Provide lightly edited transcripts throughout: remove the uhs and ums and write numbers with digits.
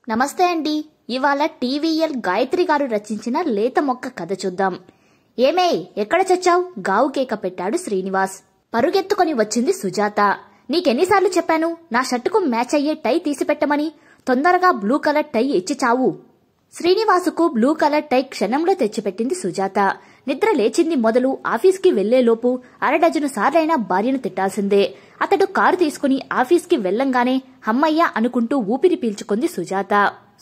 నమస్తే అండి. ఇవాళ టీవీఎల్ గాయత్రి గారు రచించిన లేత మొక్క కథ చూద్దాం. ఏమే ఎక్కడ చచ్చావు? గావు కేక పెట్టాడు శ్రీనివాస్. పరుగెత్తుకొని వచ్చింది సుజాత. నీకెన్నిసార్లు చెప్పాను నా షర్టుకు మ్యాచ్ అయ్యే టై తీసిపెట్టమని? తొందరగా బ్లూ కలర్ టై ఇచ్చి చావు. శ్రీనివాసుకు బ్లూ కలర్ టై క్షణంలో తెచ్చిపెట్టింది సుజాత. నిద్ర లేచింది మొదలు ఆఫీస్కి వెళ్లేలోపు అరడజను సార్లైనా భార్యను తిట్టాల్సిందే. అతడు కారు తీసుకుని ఆఫీస్కి వెళ్లంగానే హమ్మయ్య అనుకుంటూ ఊపిరి పీల్చుకుంది సుజాత.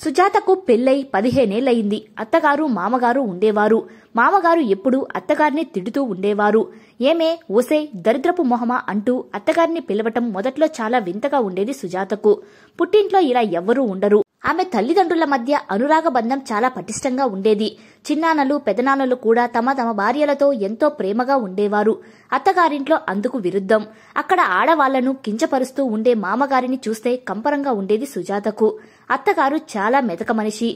సుజాతకు పెళ్లై 15 ఏళ్లయింది. అత్తగారు మామగారు ఉండేవారు. మామగారు ఎప్పుడూ అత్తగారిని తిడుతూ ఉండేవారు. ఏమే ఓసే దరిద్రపు మొహమా అంటూ అత్తగారిని పిలవటం మొదట్లో చాలా వింతగా ఉండేది సుజాతకు. పుట్టింట్లో ఇలా ఎవ్వరూ ఉండరు. ఆమె తల్లిదండ్రుల మధ్య అనురాగ బంధం చాలా పటిష్టంగా ఉండేది. చిన్నాన్నలు పెదనాన్నలు కూడా తమ భార్యలతో ఎంతో ప్రేమగా ఉండేవారు. అత్తగారింట్లో అందుకు విరుద్ధం. అక్కడ ఆడవాళ్లను కించపరుస్తూ ఉండే మామగారిని చూస్తే కంపరంగా ఉండేది సుజాతకు. అత్తగారు చాలా మెతక మనిషి.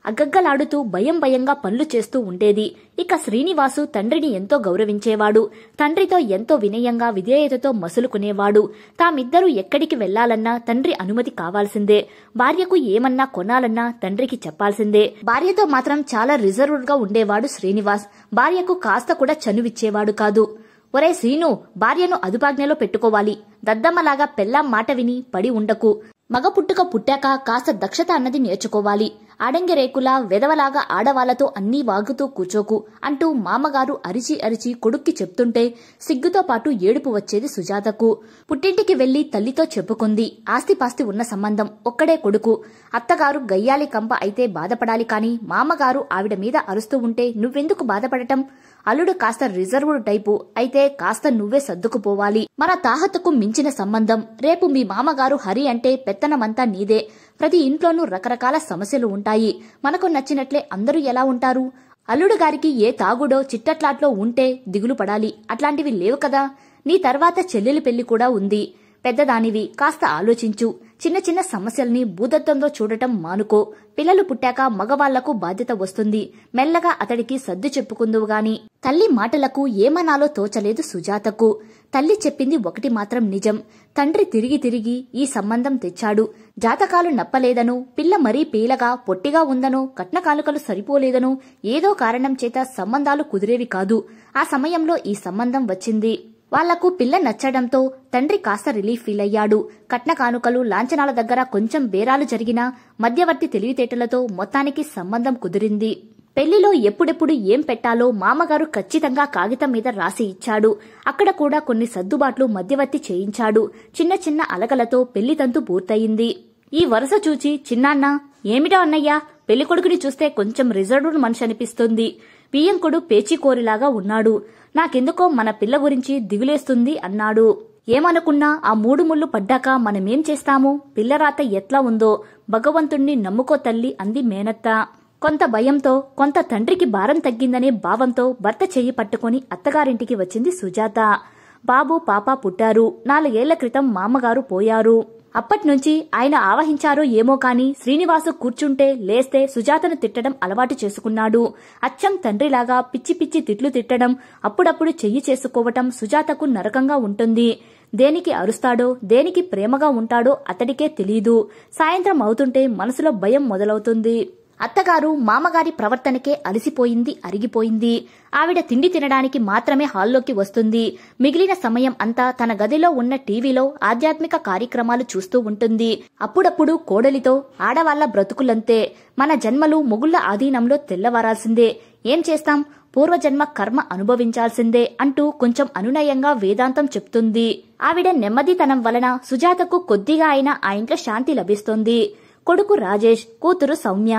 అగ్గగ్గలాడుతూ భయంగా పనులు చేస్తూ ఉండేది. ఇక శ్రీనివాసు తండ్రిని ఎంతో గౌరవించేవాడు. తండ్రితో ఎంతో వినయంగా విధేయతతో మసులుకునేవాడు. తామిద్దరూ ఎక్కడికి వెళ్లాలన్నా తండ్రి అనుమతి కావాల్సిందే. భార్యకు ఏమన్నా కొనాలన్నా తండ్రికి చెప్పాల్సిందే. భార్యతో మాత్రం చాలా రిజర్వ్డ్ గా ఉండేవాడు శ్రీనివాస్. భార్యకు కాస్త కూడా చనువిచ్చేవాడు కాదు. ఒరే శ్రీను, భార్యను అదుపాజ్ఞలో పెట్టుకోవాలి. దద్దమ్మలాగా పెళ్ళాం మాట విని పడి ఉండకు. మగ పుట్టాక కాస్త దక్షత అన్నది నేర్చుకోవాలి. అడంగి రేకులా వెదవలాగా ఆడవాళ్లతో అన్నీ వాగుతూ కూచోకు అంటూ మామగారు అరిచి కొడుక్కి చెప్తుంటే సిగ్గుతో పాటు ఏడుపు వచ్చేది సుజాతకు. పుట్టింటికి వెళ్లి తల్లితో చెప్పుకుంది. ఆస్తిపాస్తి ఉన్న సంబంధం, ఒక్కడే కొడుకు. అత్తగారు గయ్యాలి కంప అయితే బాధపడాలి కాని మామగారు ఆవిడ మీద అరుస్తూ ఉంటే నువ్వెందుకు బాధపడటం? అల్లుడు కాస్త రిజర్వ్డ్ టైపు అయితే కాస్త నువ్వే సర్దుకుపోవాలి. మన తాహతుకు మించిన సంబంధం. రేపు మీ మామగారు హరి అంటే పెత్తనమంతా నీదే. ప్రతి ఇంట్లోనూ రకరకాల సమస్యలు ఉంటాయి. మనకు నచ్చినట్లే అందరూ ఎలా ఉంటారు? అల్లుడు గారికి ఏ తాగుడో చిట్టట్లాట్లో ఉంటే దిగులు పడాలి. అట్లాంటివి లేవు కదా. నీ తర్వాత చెల్లెలి పెళ్లి కూడా ఉంది. పెద్దదానివి, కాస్త ఆలోచించు. చిన్న సమస్యల్ని భూదత్వంలో చూడటం మానుకో. పిల్లలు పుట్టాక మగవాళ్లకు బాధ్యత వస్తుంది. మెల్లగా అతడికి సర్దు చెప్పుకుందువు గాని. తల్లి మాటలకు ఏమనాలో తోచలేదు సుజాతకు. తల్లి చెప్పింది ఒకటి మాత్రం నిజం. తండ్రి తిరిగి ఈ సంబంధం తెచ్చాడు. జాతకాలు నప్పలేదనో, పిల్ల మరీ పీలగా పొట్టిగా ఉందనో, కట్న కానుకలు సరిపోలేదనో ఏదో కారణం చేత సంబంధాలు కుదిరేవి కాదు. ఆ సమయంలో ఈ సంబంధం వచ్చింది. వాళ్లకు పిల్ల నచ్చడంతో తండ్రి కాస్త రిలీఫ్ ఫీల్ అయ్యాడు. కట్న కానుకలు లాంఛనాల దగ్గర కొంచెం బేరాలు జరిగినా మధ్యవర్తి తెలివితేటలతో మొత్తానికి సంబంధం కుదిరింది. పెళ్లిలో ఎప్పుడెప్పుడు ఏం పెట్టాలో మామగారు ఖచ్చితంగా కాగితం మీద రాసి ఇచ్చాడు. అక్కడ కూడా కొన్ని సర్దుబాట్లు మధ్యవర్తి చేయించాడు. చిన్న అలకలతో పెళ్లి తంతు పూర్తయింది. ఈ వరుస చూచి చిన్నాన్న, ఏమిటో అన్నయ్యా, పెళ్లి కొడుకుని చూస్తే కొంచెం రిజర్వ్డ్ మనిషి అనిపిస్తుంది. బియ్యంకుడు పేచీకోరిలాగా ఉన్నాడు. నాకెందుకో మన పిల్ల గురించి దిగులేస్తుంది అన్నాడు. ఏమనుకున్నా ఆ 3 ముళ్ళు పడ్డాక మనమేం చేస్తాము? పిల్లరాత ఎట్లా ఉందో భగవంతుణ్ణి నమ్ముకో తల్లి అంది మేనత్త. కొంత భయంతో, కొంత తండ్రికి భారం తగ్గిందనే భావంతో భర్త చెయ్యి పట్టుకుని అత్తగారింటికి వచ్చింది సుజాత. బాబు పాప పుట్టారు. 4 ఏళ్ల క్రితం మామగారు పోయారు. అప్పట్నుంచి ఆయన ఆవహించారో ఏమో కాని శ్రీనివాసు కూర్చుంటే లేస్తే సుజాతను తిట్టడం అలవాటు చేసుకున్నాడు. అచ్చం తండ్రిలాగా పిచ్చి తిట్లు తిట్టడం, అప్పుడప్పుడు చెయ్యి చేసుకోవటం సుజాతకు నరకంగా ఉంటుంది. దేనికి అరుస్తాడో, దేనికి ప్రేమగా ఉంటాడో అతడికే తెలీదు. సాయంత్రం అవుతుంటే మనసులో భయం మొదలవుతుంది. అత్తగారు మామగారి ప్రవర్తనకే అలసిపోయింది, అరిగిపోయింది. ఆవిడ తిండి తినడానికి మాత్రమే హాల్లోకి వస్తుంది. మిగిలిన సమయం అంతా తన గదిలో ఉన్న టీవీలో ఆధ్యాత్మిక కార్యక్రమాలు చూస్తూ ఉంటుంది. అప్పుడప్పుడు కోడలితో, ఆడవాళ్ల బ్రతుకులంతే, మన జన్మలు మొగుళ్ల ఆధీనంలో తెల్లవారాల్సిందే, ఏం చేస్తాం, పూర్వజన్మ కర్మ అనుభవించాల్సిందే అంటూ కొంచెం అనునయంగా వేదాంతం చెప్తుంది. ఆవిడ నెమ్మదితనం వలన సుజాతకు కొద్దిగా అయినా ఆ ఇంట్లో శాంతి లభిస్తోంది. కొడుకు రాజేష్, కూతురు సౌమ్య.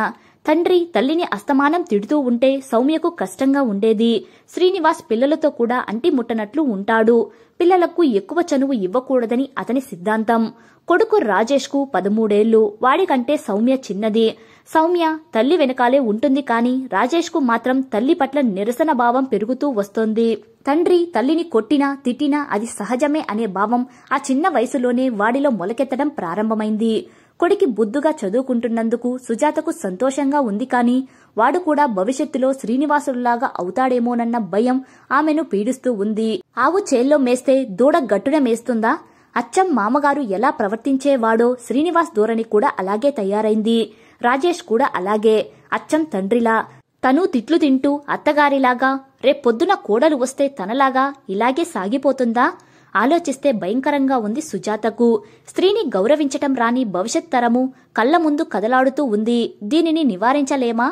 తండ్రి తల్లిని అస్తమానం తిడుతూ ఉంటే సౌమ్యకు కష్టంగా ఉండేది. శ్రీనివాస్ పిల్లలతో కూడా అంటిముట్టనట్లు ఉంటాడు. పిల్లలకు ఎక్కువ చనువు ఇవ్వకూడదని అతని సిద్ధాంతం. కొడుకు రాజేష్ కు 13 ఏళ్లు. వాడికంటే సౌమ్య చిన్నది. సౌమ్య తల్లి వెనకాలే ఉంటుంది కాని రాజేష్ కు మాత్రం తల్లి పట్ల నిరసన భావం పెరుగుతూ వస్తోంది. తండ్రి తల్లిని కొట్టినా తిట్టినా అది సహజమే అనే భావం ఆ చిన్న వయసులోనే వాడిలో మొలకెత్తడం ప్రారంభమైంది. కొడుకి బుద్దుగా చదువుకుంటున్నందుకు సుజాతకు సంతోషంగా ఉంది కాని వాడు కూడా భవిష్యత్తులో శ్రీనివాసుల్లాగా అవుతాడేమోనన్న భయం ఆమెను పీడిస్తూ ఉంది. ఆవు చేల్లో మేస్తే దూడ గట్టున మేస్తుందా? అచ్చం మామగారు ఎలా ప్రవర్తించేవాడో శ్రీనివాస్ ధోరణి కూడా అలాగే తయారైంది. రాజేష్ కూడా అలాగే, అచ్చం తండ్రిలా. తను తిట్లు తింటూ అత్తగారిలాగా, రేపొద్దున కోడలు వస్తే తనలాగా ఇలాగే సాగిపోతుందా? ఆలోచిస్తే భయంకరంగా ఉంది సుజాతకు. స్త్రీని గౌరవించటం రాని భవిష్యత్ తరము కళ్ల ముందు కదలాడుతూ ఉంది. దీనిని నివారించలేమా?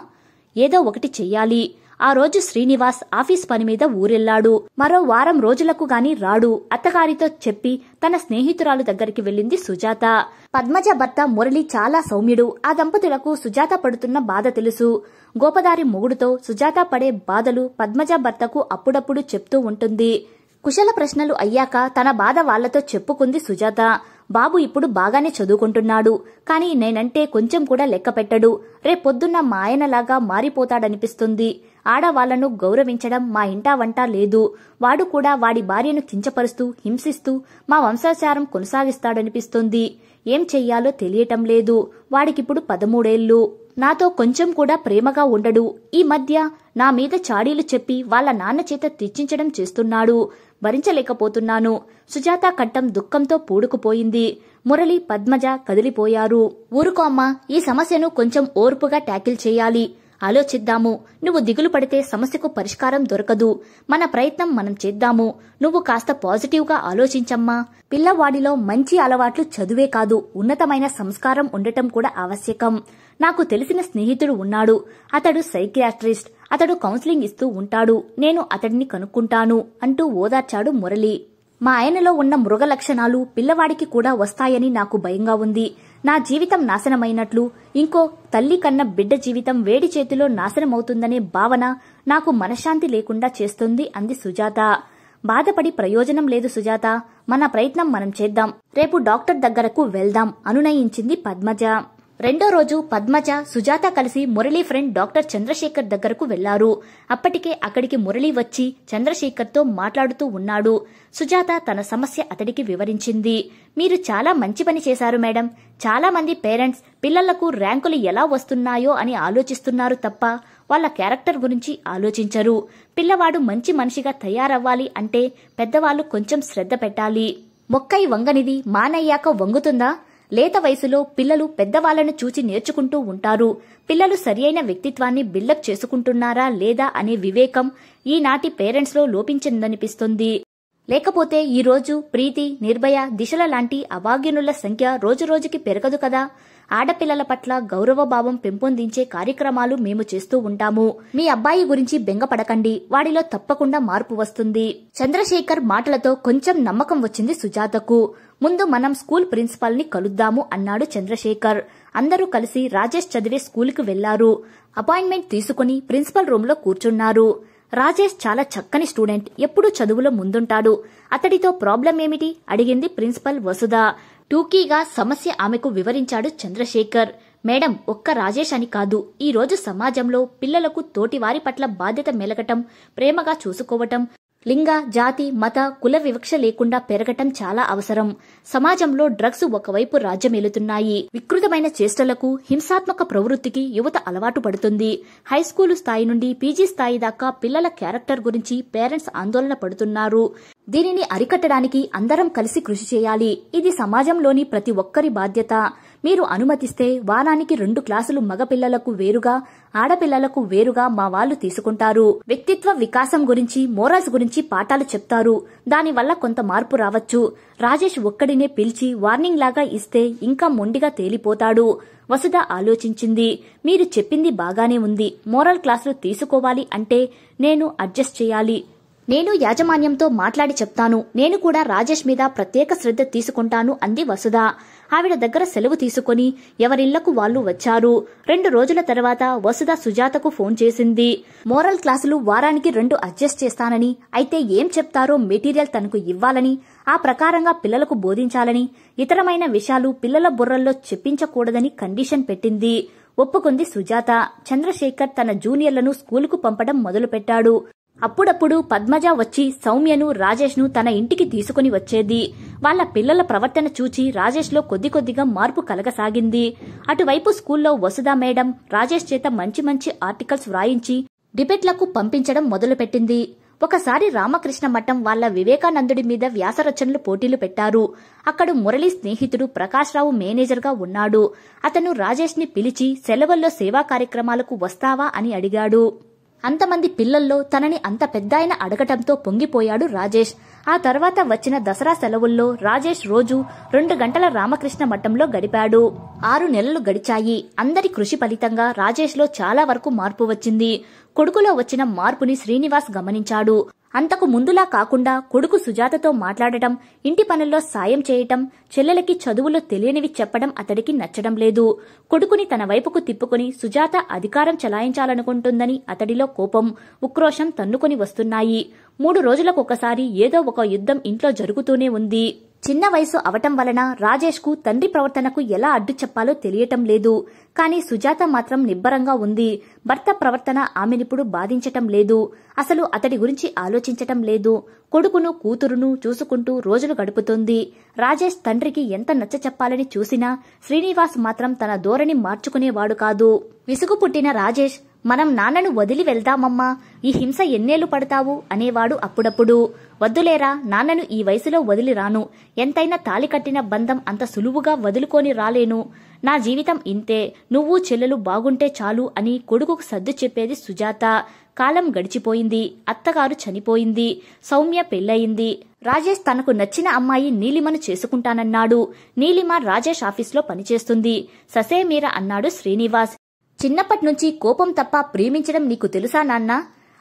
ఏదో ఒకటి చెయ్యాలి. ఆ రోజు శ్రీనివాస్ ఆఫీస్ పని మీద ఊరెళ్లాడు. మరో వారం రోజులకు గాని రాడు. అత్తగారితో చెప్పి తన స్నేహితురాలు దగ్గరికి వెళ్ళింది సుజాత. పద్మజ భర్త మురళి చాలా సౌమ్యుడు. ఆ దంపతులకు సుజాత పడుతున్న బాధ తెలుసు. గోపదారి మొగుడుతో సుజాత పడే బాధలు పద్మజ భర్తకు అప్పుడప్పుడు చెప్తూ ఉంటుంది. కుశల ప్రశ్నలు అయ్యాక తన బాధ వాళ్లతో చెప్పుకుంది సుజాత. బాబు ఇప్పుడు బాగానే చదువుకుంటున్నాడు, కానీ నేనంటే కొంచెం కూడా లెక్క పెట్టడు. రేపొద్దున్న మా ఆయనలాగా మారిపోతాడనిపిస్తుంది. ఆడవాళ్లను గౌరవించడం మా ఇంటా వంట లేదు. వాడు కూడా వాడి భార్యను కించపరుస్తూ హింసిస్తూ మా వంశాచారం కొనసాగిస్తాడనిపిస్తుంది. ఏం చెయ్యాలో తెలియటం లేదు. వాడికిప్పుడు 13 ఏళ్లు. నాతో కొంచెం కూడా ప్రేమగా ఉండడు. ఈ మధ్య నా మీద చాడీలు చెప్పి వాళ్ళ నాన్న చేత తెచ్చించడం చేస్తున్నాడు. భరించలేకపోతున్నాను. సుజాత కంఠం దుఃఖంతో పూడుకుపోయింది. మురళి, పద్మజ కదిలిపోయారు. ఊరుకో అమ్మా, ఈ సమస్యను కొంచెం ఓర్పుగా ట్యాకిల్ చేయాలి. ఆలోచిద్దాము. నువ్వు దిగులు పడితే సమస్యకు పరిష్కారం దొరకదు. మన ప్రయత్నం మనం చేద్దాము. నువ్వు కాస్త పాజిటివ్గా ఆలోచించమ్మా. పిల్లవాడిలో మంచి అలవాట్లు చదువే కాదు, ఉన్నతమైన సంస్కారం ఉండటం కూడా ఆవశ్యకం. నాకు తెలిసిన స్నేహితుడు ఉన్నాడు. అతడు సైకియాట్రిస్ట్. అతడు కౌన్సిలింగ్ ఇస్తూ ఉంటాడు. నేను అతడిని కనుక్కుంటాను అంటూ ఓదార్చాడు మురళి. మా ఆయనలో ఉన్న మృగ లక్షణాలు పిల్లవాడికి కూడా వస్తాయని నాకు భయంగా ఉంది. నా జీవితం నాశనమైనట్లు, ఇంకో తల్లి కన్న బిడ్డ జీవితం వేడి చేతిలో నాశనమవుతుందనే భావన నాకు మనశ్శాంతి లేకుండా చేస్తుంది అంది సుజాత. బాధపడి ప్రయోజనం లేదు సుజాత. మన ప్రయత్నం మనం చేద్దాం. రేపు డాక్టర్ దగ్గరకు వెళ్దాం అనునయించింది పద్మజ. రెండో రోజు పద్మజ, సుజాత కలిసి మురళి ఫ్రెండ్ డాక్టర్ చంద్రశేఖర్ దగ్గరకు వెళ్లారు. అప్పటికే అక్కడికి మురళి వచ్చి చంద్రశేఖర్తో మాట్లాడుతూ ఉన్నాడు. సుజాత తన సమస్య అతడికి వివరించింది. మీరు చాలా మంచి పని చేశారు మేడం. చాలా మంది పేరెంట్స్ పిల్లలకు ర్యాంకులు ఎలా వస్తున్నాయో అని ఆలోచిస్తున్నారు తప్ప వాళ్ళ క్యారెక్టర్ గురించి ఆలోచించరు. పిల్లవాడు మంచి మనిషిగా తయారవ్వాలి అంటే పెద్దవాళ్లు కొంచెం శ్రద్ధ పెట్టాలి. మొక్కై వంగనిది మానయ్యాక వంగుతుందా? లేత వయసులో పిల్లలు పెద్దవాళ్లను చూచి నేర్చుకుంటూ ఉంటారు. పిల్లలు సరియైన వ్యక్తిత్వాన్ని బిల్డప్ చేసుకుంటున్నారా లేదా అనే వివేకం ఈనాటి పేరెంట్స్లో లోపించిందనిపిస్తుంది. లేకపోతే ఈ రోజు ప్రీతి, నిర్భయ, దిశల లాంటి అభాగ్యునుల సంఖ్య రోజురోజుకి పెరగదు కదా. ఆడపిల్లల పట్ల గౌరవభావం పెంపొందించే కార్యక్రమాలు మేము చేస్తూ ఉంటాము. మీ అబ్బాయి గురించి బెంగపడకండి. వాడిలో తప్పకుండా మార్పు వస్తుంది. చంద్రశేఖర్ మాటలతో కొంచెం నమ్మకం వచ్చింది సుజాతకు. ముందు మనం స్కూల్ ప్రిన్సిపాల్ ని కలుద్దాము అన్నాడు చంద్రశేఖర్. అందరూ కలిసి రాజేష్ చదివే స్కూలుకు వెళ్లారు. అపాయింట్మెంట్ తీసుకుని ప్రిన్సిపల్ రూమ్ లో కూర్చున్నారు. రాజేష్ చాలా చక్కని స్టూడెంట్. ఎప్పుడూ చదువులో ముందుంటాడు. అతడితో ప్రాబ్లం ఏమిటి అడిగింది ప్రిన్సిపల్ వసుధ. టూకీగా సమస్య ఆమెకు వివరించాడు చంద్రశేఖర్. మేడం, ఒక్క రాజేష్ అని కాదు, ఈ రోజు సమాజంలో పిల్లలకు తోటివారి పట్ల బాధ్యత మెలగటం, ప్రేమగా చూసుకోవటం, లింగ, జాతి, మత, కుల వివక్ష లేకుండా పెరగటం చాలా అవసరం. సమాజంలో డ్రగ్స్ ఒకవైపు రాజ్యమేలుతున్నాయి. వికృతమైన చేష్టలకు, హింసాత్మక ప్రవృత్తికి యువత అలవాటు పడుతుంది. హైస్కూలు స్థాయి నుండి పీజీ స్థాయి దాకా పిల్లల క్యారెక్టర్ గురించి పేరెంట్స్ ఆందోళన పడుతున్నారు. దీనిని అరికట్టడానికి అందరం కలిసి కృషి చేయాలి. ఇది సమాజంలోని ప్రతి ఒక్కరి బాధ్యత. మీరు అనుమతిస్తే వారానికి 2 క్లాసులు మగపిల్లలకు వేరుగా, ఆడపిల్లలకు వేరుగా మా వాళ్లు తీసుకుంటారు. వ్యక్తిత్వ వికాసం గురించి, మోరల్స్ గురించి పాఠాలు చెప్తారు. దానివల్ల కొంత మార్పు రావచ్చు. రాజేష్ ఒక్కడినే పిలిచి వార్నింగ్ లాగా ఇస్తే ఇంకా మొండిగా తేలిపోతాడు. వసుధ ఆలోచించింది. మీరు చెప్పింది బాగానే ఉంది. మోరల్ క్లాసులు తీసుకోవాలి అంటే నేను అడ్జస్ట్ చేయాలి. నేను యాజమాన్యంతో మాట్లాడి చెప్తాను. నేను కూడా రాజేష్ మీద ప్రత్యేక శ్రద్ధ తీసుకుంటాను అంది వసుధ. ఆవిడ దగ్గర సెలవు తీసుకుని ఎవరిళ్లకు వాళ్లు వచ్చారు. 2 రోజుల తర్వాత వసుధ సుజాతకు ఫోన్ చేసింది. మోరల్ క్లాసులు వారానికి 2 అడ్జస్ట్ చేస్తానని, అయితే ఏం చెప్తారో మెటీరియల్ తనకు ఇవ్వాలని, ఆ ప్రకారంగా పిల్లలకు బోధించాలని, ఇతరమైన విషయాలు పిల్లల బుర్రల్లో చెప్పించకూడదని కండిషన్ పెట్టింది. ఒప్పుకుంది సుజాత. చంద్రశేఖర్ తన జూనియర్లను స్కూలుకు పంపడం మొదలుపెట్టాడు. అప్పుడప్పుడు పద్మజ వచ్చి సౌమ్యను, రాజేష్ను తన ఇంటికి తీసుకుని వచ్చేది. వాళ్ల పిల్లల ప్రవర్తన చూచి రాజేష్లో కొద్దిగా మార్పు కలగసాగింది. అటువైపు స్కూల్లో వసుధ మేడం రాజేష్ చేత మంచి మంచి ఆర్టికల్స్ వ్రాయించి డిబేట్లకు పంపించడం మొదలుపెట్టింది. ఒకసారి రామకృష్ణ మఠం వాళ్ళ వివేకానందుడి మీద వ్యాసరచనలు పోటీలు పెట్టారు. అక్కడ మురళి స్నేహితుడు ప్రకాష్ రావు మేనేజర్గా ఉన్నాడు. అతను రాజేష్ ని పిలిచి సెలవుల్లో సేవా కార్యక్రమాలకు వస్తావా అని అడిగాడు. అంతమంది పిల్లల్లో తనని అంత పెద్దాయన అడగటంతో పొంగిపోయాడు రాజేష్. ఆ తర్వాత వచ్చిన దసరా సెలవుల్లో రాజేష్ రోజు 2 గంటల రామకృష్ణ మఠంలో గడిపాడు. 6 నెలలు గడిచాయి. అందరి కృషి ఫలితంగా రాజేష్ లో చాలా వరకు మార్పు వచ్చింది. కొడుకులో వచ్చిన మార్పుని శ్రీనివాస్ గమనించాడు. అంతకు ముందులా కాకుండా కొడుకు సుజాతతో మాట్లాడటం, ఇంటి పనుల్లో సాయం చేయటం, చెల్లెలకి చదువులో తెలియనివి చెప్పడం అతడికి నచ్చడం లేదు. కొడుకుని తన వైపుకు తిప్పుకుని సుజాత అధికారం చలాయించాలనుకుంటుందని అతడిలో కోపం, ఉక్రోషం తన్నుకొని వస్తున్నాయి. 3 రోజులకొకసారి ఏదో ఒక యుద్ధం ఇంట్లో జరుగుతూనే ఉంది. చిన్న వయసు అవటం వలన రాజేష్ కు తండ్రి ప్రవర్తనకు ఎలా అడ్డు చెప్పాలో తెలియటం లేదు. కానీ సుజాత మాత్రం నిబ్బరంగా ఉంది. భర్త ప్రవర్తన ఆమెనిప్పుడు బాధించటం లేదు. అసలు అతడి గురించి ఆలోచించటం లేదు. కొడుకును కూతురును చూసుకుంటూ రోజులు గడుపుతోంది. రాజేష్ తండ్రికి ఎంత నచ్చ చెప్పాలని చూసినా శ్రీనివాస్ మాత్రం తన ధోరణి మార్చుకునేవాడు కాదు. విసుగు పుట్టిన రాజేష్, మనం నాన్నను వదిలి వెళ్దామమ్మా, ఈ హింస ఎన్నేళ్లు పడతావు అనేవాడు అప్పుడప్పుడు. వద్దులేరా, నాన్నను ఈ వయసులో వదిలి రాను. ఎంతైనా తాలి కట్టిన బంధం అంత సులువుగా వదులుకొని రాలేను. నా జీవితం ఇంతే, నువ్వు చెల్లెలు బాగుంటే చాలు అని కొడుకుకు సర్దు చెప్పేది సుజాత. కాలం గడిచిపోయింది. అత్తగారు చనిపోయింది. సౌమ్య పెళ్లయింది. రాజేష్ తనకు నచ్చిన అమ్మాయి నీలిమను చేసుకుంటానన్నాడు. నీలిమ రాజేష్ ఆఫీస్లో పనిచేస్తుంది. ససేమీర అన్నాడు శ్రీనివాస్. చిన్నప్పట్నుంచి కోపం తప్ప ప్రేమించడం నీకు తెలుసా నాన్నా?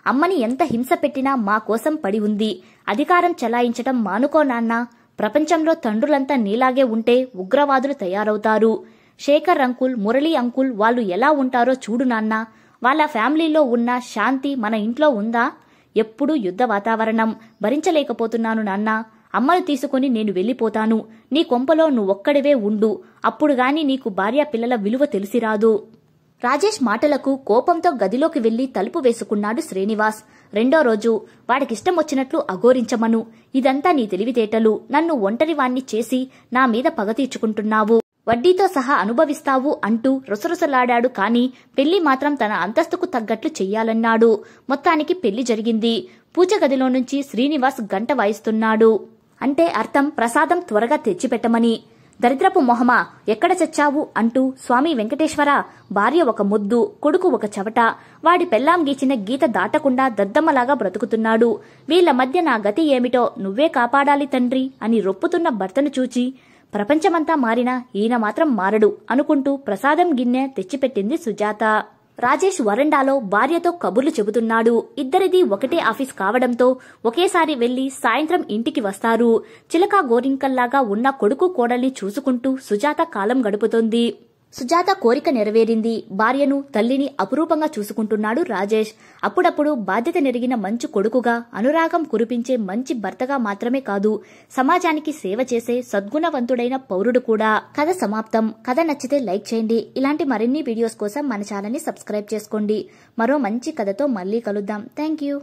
అమ్మని ఎంత హింస పెట్టినా మా కోసం పడి ఉంది. అధికారం చలాయించటం మానుకో నాన్నా. ప్రపంచంలో తండ్రులంతా నీలాగే ఉంటే ఉగ్రవాదులు తయారవుతారు. శేఖర్ అంకుల్, మురళి అంకుల్ వాళ్ళు ఎలా ఉంటారో చూడు నాన్నా. వాళ్ళ ఫ్యామిలీలో ఉన్న శాంతి మన ఇంట్లో ఉందా? ఎప్పుడూ యుద్ధ వాతావరణం. భరించలేకపోతున్నాను నాన్నా. అమ్మను తీసుకుని నేను వెళ్లిపోతాను. నీ కొంపలో నువ్వొక్కడివే ఉండు. అప్పుడు గాని నీకు భార్యా పిల్లల విలువ తెలిసిరాదు. రాజేష్ మాటలకు కోపంతో గదిలోకి వెళ్లి తలుపు వేసుకున్నాడు శ్రీనివాస్. 2వ రోజు, వాడికిష్టం వచ్చినట్లు అఘోరించమను. ఇదంతా నీ తెలివితేటలు. నన్ను ఒంటరివాణ్ణి చేసి నా మీద పగ తీర్చుకుంటున్నావు. వడ్డీతో సహా అనుభవిస్తావు అంటూ రుసరుసలాడాడు. కాని పెళ్లి మాత్రం తన అంతస్తుకు తగ్గట్లు చెయ్యాలన్నాడు. మొత్తానికి పెళ్లి జరిగింది. పూజ గదిలో నుంచి శ్రీనివాస్ గంట వాయిస్తున్నాడు. అంటే అర్థం ప్రసాదం త్వరగా తెచ్చిపెట్టమని. దరిద్రపు మొహమా, ఎక్కడ చచ్చావు అంటూ స్వామి వెంకటేశ్వర, భార్య ఒక మొద్దు, కొడుకు ఒక చవట, వాడి పెళ్లాం గీచిన గీత దాటకుండా దద్దమ్మలాగా బ్రతుకుతున్నాడు. వీళ్ల మధ్య నా గతి ఏమిటో నువ్వే కాపాడాలి తండ్రి అని రొప్పుతున్న భర్తను చూచి, ప్రపంచమంతా మారినా ఈయన మాత్రం మారడు అనుకుంటూ ప్రసాదం గిన్నె తెచ్చిపెట్టింది సుజాత. రాజేష్ వరండాలో భార్యతో కబుర్లు చెబుతున్నాడు. ఇద్దరిది ఒకటే ఆఫీస్ కావడంతో ఒకేసారి వెళ్లి సాయంత్రం ఇంటికి వస్తారు. చిలకా గోరింకల్లాగా ఉన్న కొడుకు కోడల్ని చూసుకుంటూ సుజాత కాలం గడుపుతోంది. సుజాత కోరిక నెరవేరింది. భార్యను, తల్లిని అపురూపంగా చూసుకుంటున్నాడు రాజేష్. అప్పుడప్పుడు బాధ్యత నెరిగిన మంచి కొడుకుగా, అనురాగం కురిపించే మంచి భర్తగా మాత్రమే కాదు, సమాజానికి సేవ చేసే సద్గుణవంతుడైన పౌరుడు కూడా. కథ సమాప్తం. కథ నచ్చితే లైక్ చేయండి. ఇలాంటి మరిన్ని వీడియోస్ కోసం మన ఛానల్ ని సబ్స్క్రైబ్ చేసుకోండి. మరో మంచి కథతో మళ్ళీ కలుద్దాం. Thank you.